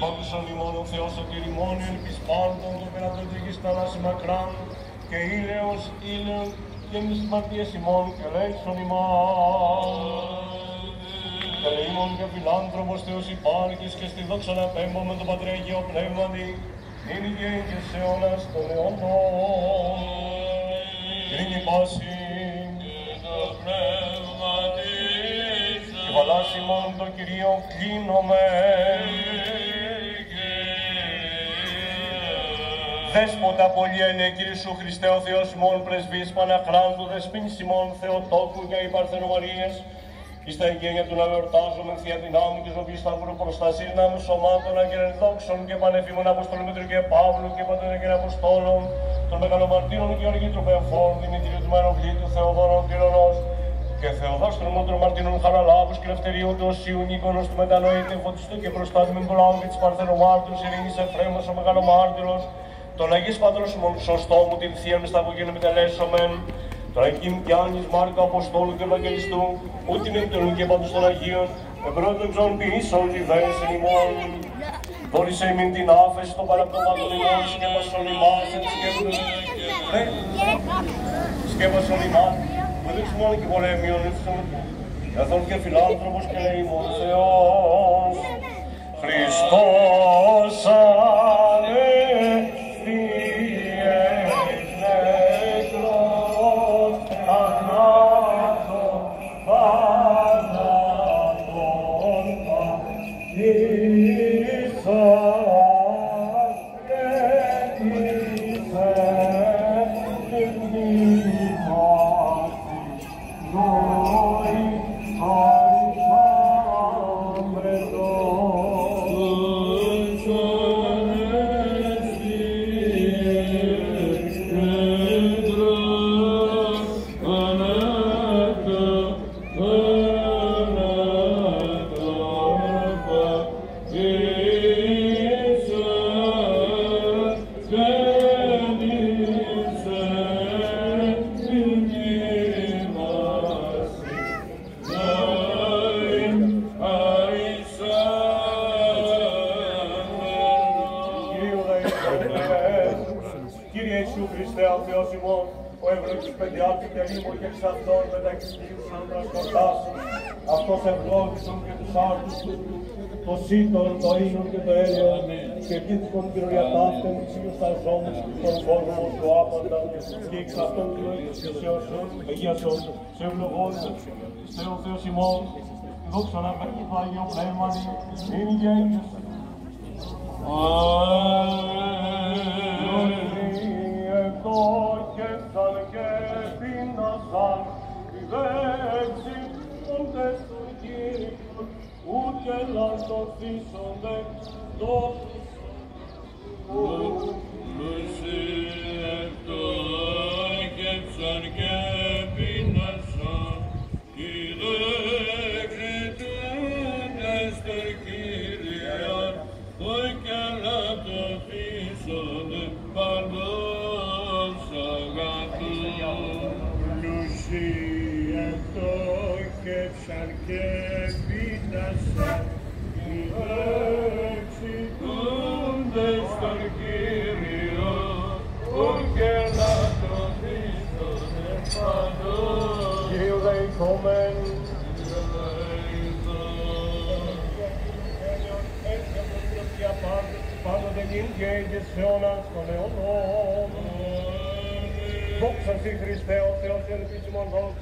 Όντουσον ημών ο Θεός σωτηριμών, ελπίς πάντων, το πέρατον και γης θάλασσι μακράν, και ήλαιος, και μνηστηματίες ημών, και λέξον ημών. Και λέημον και φιλάνθρωπος Θεός υπάρχεις, και στη δόξα να πέμπουμε το Πατρέ Αγίο Πνεύματι, νυν και σε αιώνας των αιώνων. Κρίνει πάση και το πνεύμα της, και φαλάσσιμον το Κυρίο κλείνομαι. Δέσποτα πολυένε, Κύριε Σου Χριστέ ο Θεός ημών, πρεσβείς Παναχράντου, δεσπίνης ημών, Θεοτόκου και υπαρθένου Μαρίας, εις τα εγγένεια του να εορτάζουμε θεία δυνάμει και ζωής σταύρου προστασίας νάμου σωμάτων αγγελεν δόξων και πανεφήμων Αποστόλων Μητρού και Παύλου και Πατέρα και Αποστόλων, των μεγαλομαρτύρων Γεωργίου Τροπεοφόρου, Δημητρίου του Μαεροβλήτου, Θεοδόρων Κληρονός και Θεοδόστρων Μόντρων Μαρτίνων Χαραλάβους και Ελευθερίου του Οσίου Νίκονος του Μετανοήτη, Φωτιστού και Προστάτη με τον Λάου και της Παρθενομάρτυρος, Ειρήνης Εφρέμος ο Μεγαλομάρτυρος, τον Αγίος Πατρός μου, σωστό μου, την Θεία με σταυρογένεια μετελέσσομεν, τον Αγίην Γιάννης Μάρκα Αποστόλου και Ευαγγελιστού, ούτιν εμπτελούν και πάντως των Αγίων, εμπρόντων ψών ποιήσεων τη δέσεν ημών. Δόρισε ημίν την άφεση των παραπτωμάτων ημών, σκέπασον ημάς, σκέπασον ημάς, που δείξουν μόνο και πολέμιον, καθόν και φιλάνθρωπος και λέημον Θεός, Χριστός Κύριε Ιησού Χριστέ, ο Θεός ημών, ο ευλογής παιδιάτου και λίμων και εξ αυτών μεταξυστήριους αναστορτάσεων, αυτός ευλόγησον και τους άρτους του, το σύτον, το ίνον και το έλεον, και κοίτηκον κυριατάφτεν της ιωσταζόμους και τον κόσμο του άπαντα, και εξ αυτών του εκκλησιός, Αγίασον, σε ευλογών, Χριστέ ο Θεός ημών, δόξα να παίρνει το Αγίο Πνεύματι, νυν γέννης. Εκδόκεσαν και πείνασαν, οι δέξοι ούνται στον Κύριο, ούτε λαστοθήσονται Λούσι εκδόκεσαν και πείνασαν, οι δέξοι ούνται στον Κύριο, ούτε λαστοθήσονται παντός αγαθούς. Λούσι εκδόκεσαν και πείνασαν, οι δέξοι ούνται στον Κύριο, ούτε λαστοθήσονται παντός. Κύριο δεηθόμεν. Πάντοτε νυν και εις αιώνας των αιώνων. Δόξα Συ Χριστέ, ο Θεός ελπίσιμον δόξα.